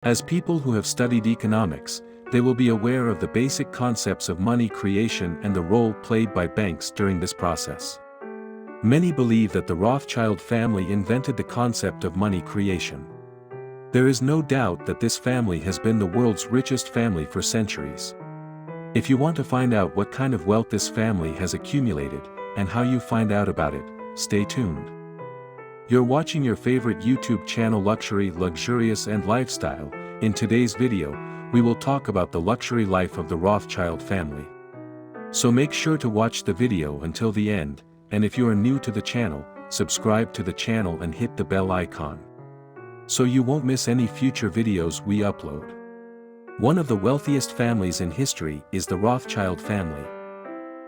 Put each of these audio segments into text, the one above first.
As people who have studied economics, they will be aware of the basic concepts of money creation and the role played by banks during this process. Many believe that the Rothschild family invented the concept of money creation. There is no doubt that this family has been the world's richest family for centuries. If you want to find out what kind of wealth this family has accumulated, and how you find out about it, stay tuned. You're watching your favorite YouTube channel Luxury, Luxurious and Lifestyle. In today's video, we will talk about the luxury life of the Rothschild family. So make sure to watch the video until the end, and if you are new to the channel, subscribe to the channel and hit the bell icon, so you won't miss any future videos we upload. One of the wealthiest families in history is the Rothschild family.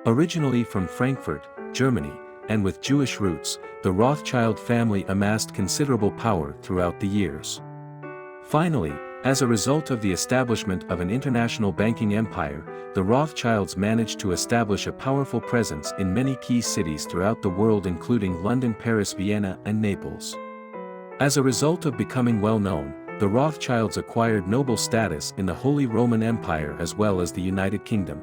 Originally from Frankfurt, Germany, and with Jewish roots, the Rothschild family amassed considerable power throughout the years. Finally, as a result of the establishment of an international banking empire, the Rothschilds managed to establish a powerful presence in many key cities throughout the world, including London, Paris, Vienna, and Naples. As a result of becoming well known, the Rothschilds acquired noble status in the Holy Roman Empire as well as the United Kingdom.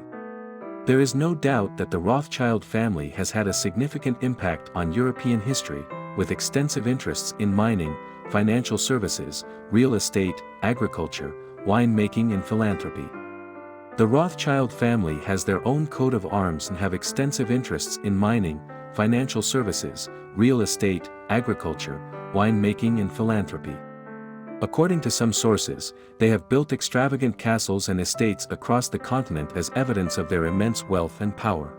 There is no doubt that the Rothschild family has had a significant impact on European history, with extensive interests in mining, financial services, real estate, agriculture, winemaking and philanthropy. The Rothschild family has their own coat of arms and have extensive interests in mining, financial services, real estate, agriculture, winemaking and philanthropy. According to some sources, they have built extravagant castles and estates across the continent as evidence of their immense wealth and power.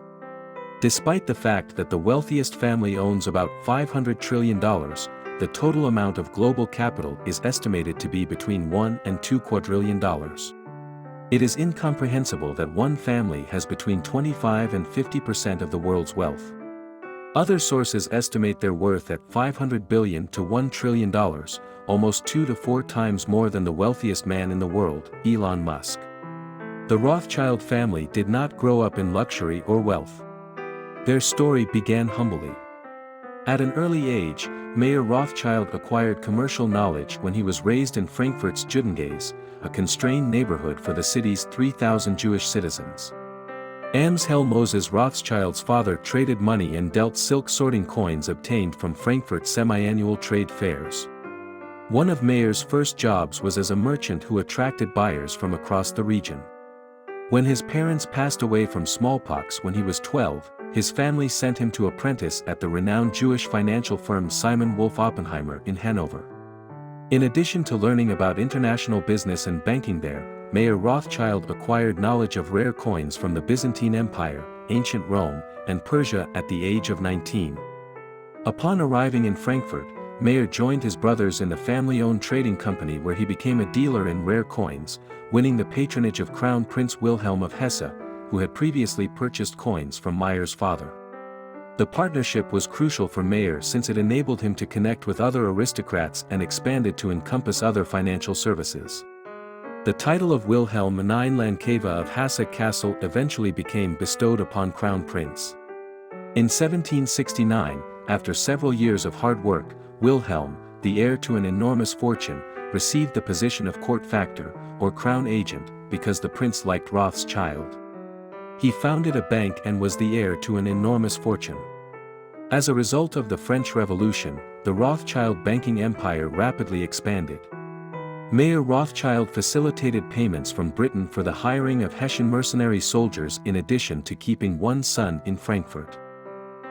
Despite the fact that the wealthiest family owns about $500 trillion, the total amount of global capital is estimated to be between $1 and $2 quadrillion. It is incomprehensible that one family has between 25 and 50% of the world's wealth. Other sources estimate their worth at $500 billion to $1 trillion, almost 2 to 4 times more than the wealthiest man in the world, Elon Musk. The Rothschild family did not grow up in luxury or wealth. Their story began humbly. At an early age, Mayer Rothschild acquired commercial knowledge when he was raised in Frankfurt's Judengasse, a constrained neighborhood for the city's 3,000 Jewish citizens. Amshel Moses Rothschild's father traded money and dealt silk sorting coins obtained from Frankfurt's semi-annual trade fairs. One of Mayer's first jobs was as a merchant who attracted buyers from across the region. When his parents passed away from smallpox when he was 12, his family sent him to apprentice at the renowned Jewish financial firm Simon Wolf Oppenheimer in Hanover. In addition to learning about international business and banking there, Mayer Rothschild acquired knowledge of rare coins from the Byzantine Empire, ancient Rome, and Persia at the age of 19. Upon arriving in Frankfurt, Mayer joined his brothers in the family-owned trading company where he became a dealer in rare coins, winning the patronage of Crown Prince Wilhelm of Hesse, who had previously purchased coins from Mayer's father. The partnership was crucial for Mayer since it enabled him to connect with other aristocrats and expanded to encompass other financial services. The title of Wilhelm IX Landkeva of Hesse-Kassel eventually became bestowed upon Crown Prince. In 1769, after several years of hard work, Wilhelm, the heir to an enormous fortune, received the position of court factor, or crown agent, because the prince liked Rothschild. He founded a bank and was the heir to an enormous fortune. As a result of the French Revolution, the Rothschild banking empire rapidly expanded. Mayer Rothschild facilitated payments from Britain for the hiring of Hessian mercenary soldiers in addition to keeping one son in Frankfurt.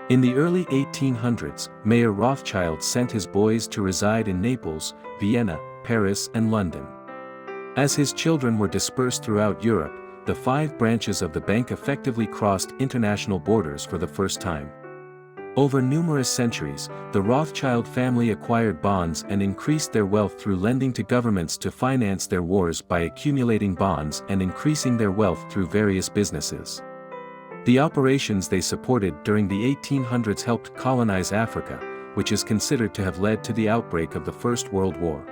In the early 1800s, Mayer Rothschild sent his boys to reside in Naples, Vienna, Paris and London. As his children were dispersed throughout Europe, the 5 branches of the bank effectively crossed international borders for the first time. Over numerous centuries, the Rothschild family acquired bonds and increased their wealth through lending to governments to finance their wars by accumulating bonds and increasing their wealth through various businesses. The operations they supported during the 1800s helped colonize Africa, which is considered to have led to the outbreak of the First World War.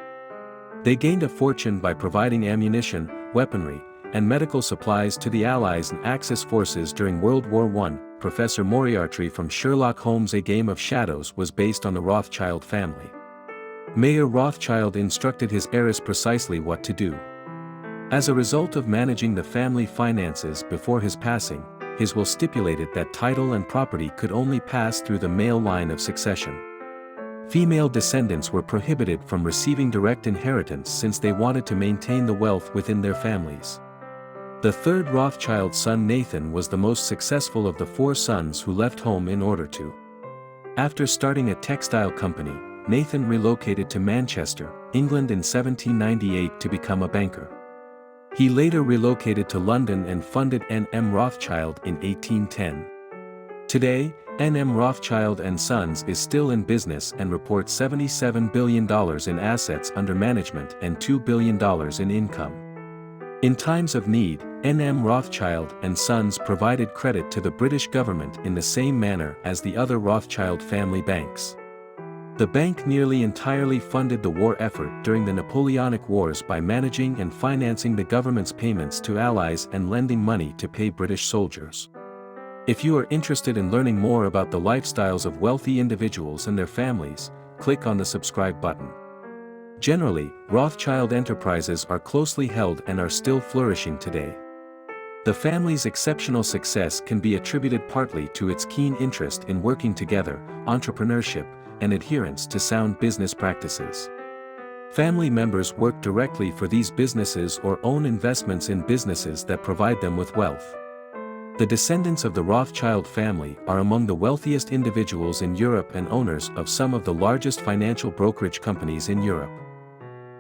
They gained a fortune by providing ammunition, weaponry, and medical supplies to the Allies and Axis forces during World War I. Professor Moriarty from Sherlock Holmes' A Game of Shadows was based on the Rothschild family. Mayer Rothschild instructed his heiress precisely what to do. As a result of managing the family finances before his passing, his will stipulated that title and property could only pass through the male line of succession. Female descendants were prohibited from receiving direct inheritance since they wanted to maintain the wealth within their families. The third Rothschild son Nathan was the most successful of the four sons who left home in order to. After starting a textile company, Nathan relocated to Manchester, England in 1798 to become a banker. He later relocated to London and funded N.M. Rothschild in 1810. Today, N.M. Rothschild & Sons is still in business and reports $77 billion in assets under management and $2 billion in income. In times of need, N.M. Rothschild & Sons provided credit to the British government in the same manner as the other Rothschild family banks. The bank nearly entirely funded the war effort during the Napoleonic Wars by managing and financing the government's payments to allies and lending money to pay British soldiers. If you are interested in learning more about the lifestyles of wealthy individuals and their families, click on the subscribe button. Generally, Rothschild enterprises are closely held and are still flourishing today. The family's exceptional success can be attributed partly to its keen interest in working together, entrepreneurship, and adherence to sound business practices. Family members work directly for these businesses or own investments in businesses that provide them with wealth. The descendants of the Rothschild family are among the wealthiest individuals in Europe and owners of some of the largest financial brokerage companies in Europe.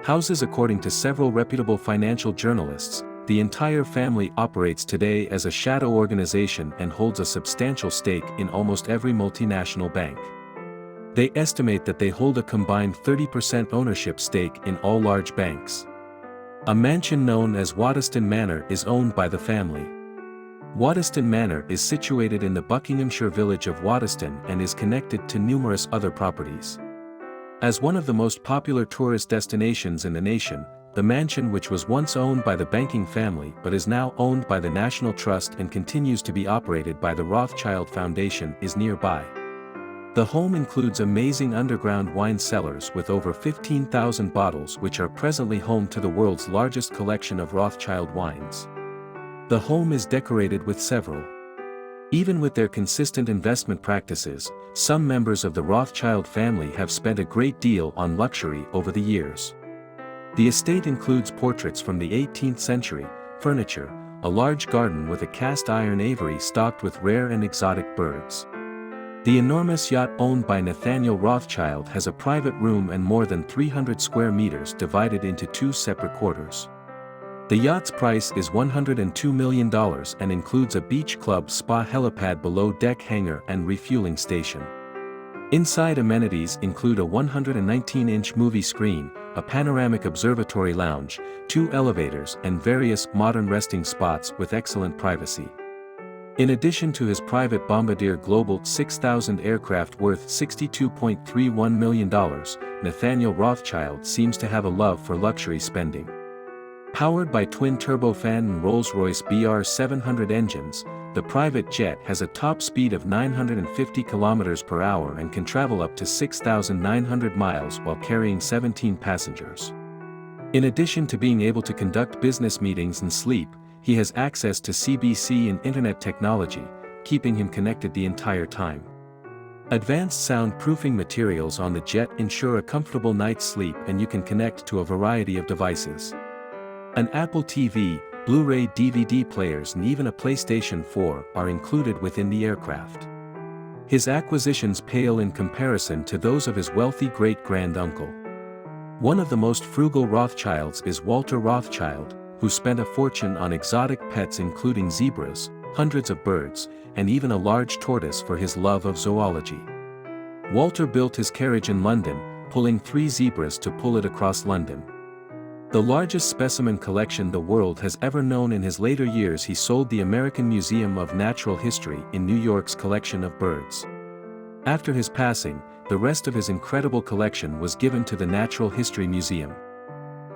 Houses. According to several reputable financial journalists, the entire family operates today as a shadow organization and holds a substantial stake in almost every multinational bank. They estimate that they hold a combined 30% ownership stake in all large banks. A mansion known as Waddesdon Manor is owned by the family. Waddesdon Manor is situated in the Buckinghamshire village of Waddesdon and is connected to numerous other properties. As one of the most popular tourist destinations in the nation, the mansion, which was once owned by the banking family but is now owned by the National Trust and continues to be operated by the Rothschild Foundation, is nearby. The home includes amazing underground wine cellars with over 15,000 bottles, which are presently home to the world's largest collection of Rothschild wines. The home is decorated with several. Even with their consistent investment practices, some members of the Rothschild family have spent a great deal on luxury over the years. The estate includes portraits from the 18th century, furniture, a large garden with a cast iron aviary stocked with rare and exotic birds. The enormous yacht owned by Nathaniel Rothschild has a private room and more than 300 square meters divided into two separate quarters. The yacht's price is $102 million and includes a beach club, spa, helipad, below deck hangar and refueling station. Inside amenities include a 119-inch movie screen, a panoramic observatory lounge, 2 elevators and various modern resting spots with excellent privacy. In addition to his private Bombardier Global 6000 aircraft worth $62.31 million, Nathaniel Rothschild seems to have a love for luxury spending. Powered by twin-turbofan and Rolls-Royce BR700 engines, the private jet has a top speed of 950 km per hour and can travel up to 6,900 miles while carrying 17 passengers. In addition to being able to conduct business meetings and sleep, he has access to CBC and internet technology, keeping him connected the entire time. Advanced soundproofing materials on the jet ensure a comfortable night's sleep, and you can connect to a variety of devices. An Apple TV, Blu-ray DVD players and even a PlayStation 4 are included within the aircraft. His acquisitions pale in comparison to those of his wealthy great-grand-uncle. One of the most frugal Rothschilds is Walter Rothschild, who spent a fortune on exotic pets including zebras, hundreds of birds, and even a large tortoise for his love of zoology. Walter built his carriage in London, pulling 3 zebras to pull it across London. The largest specimen collection the world has ever known. In his later years he sold the American Museum of Natural History in New York's collection of birds. After his passing, the rest of his incredible collection was given to the Natural History Museum.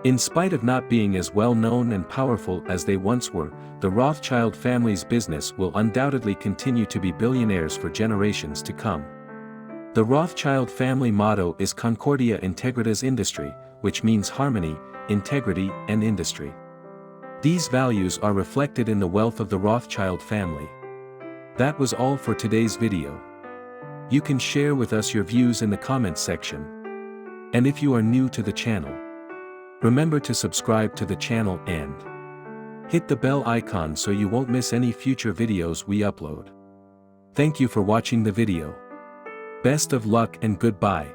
In spite of not being as well known and powerful as they once were, the Rothschild family's business will undoubtedly continue to be billionaires for generations to come. The Rothschild family motto is Concordia Integritas Industri, which means harmony, integrity, and industry. These values are reflected in the wealth of the Rothschild family. That was all for today's video. You can share with us your views in the comments section. And if you are new to the channel, remember to subscribe to the channel and hit the bell icon so you won't miss any future videos we upload. Thank you for watching the video. Best of luck and goodbye.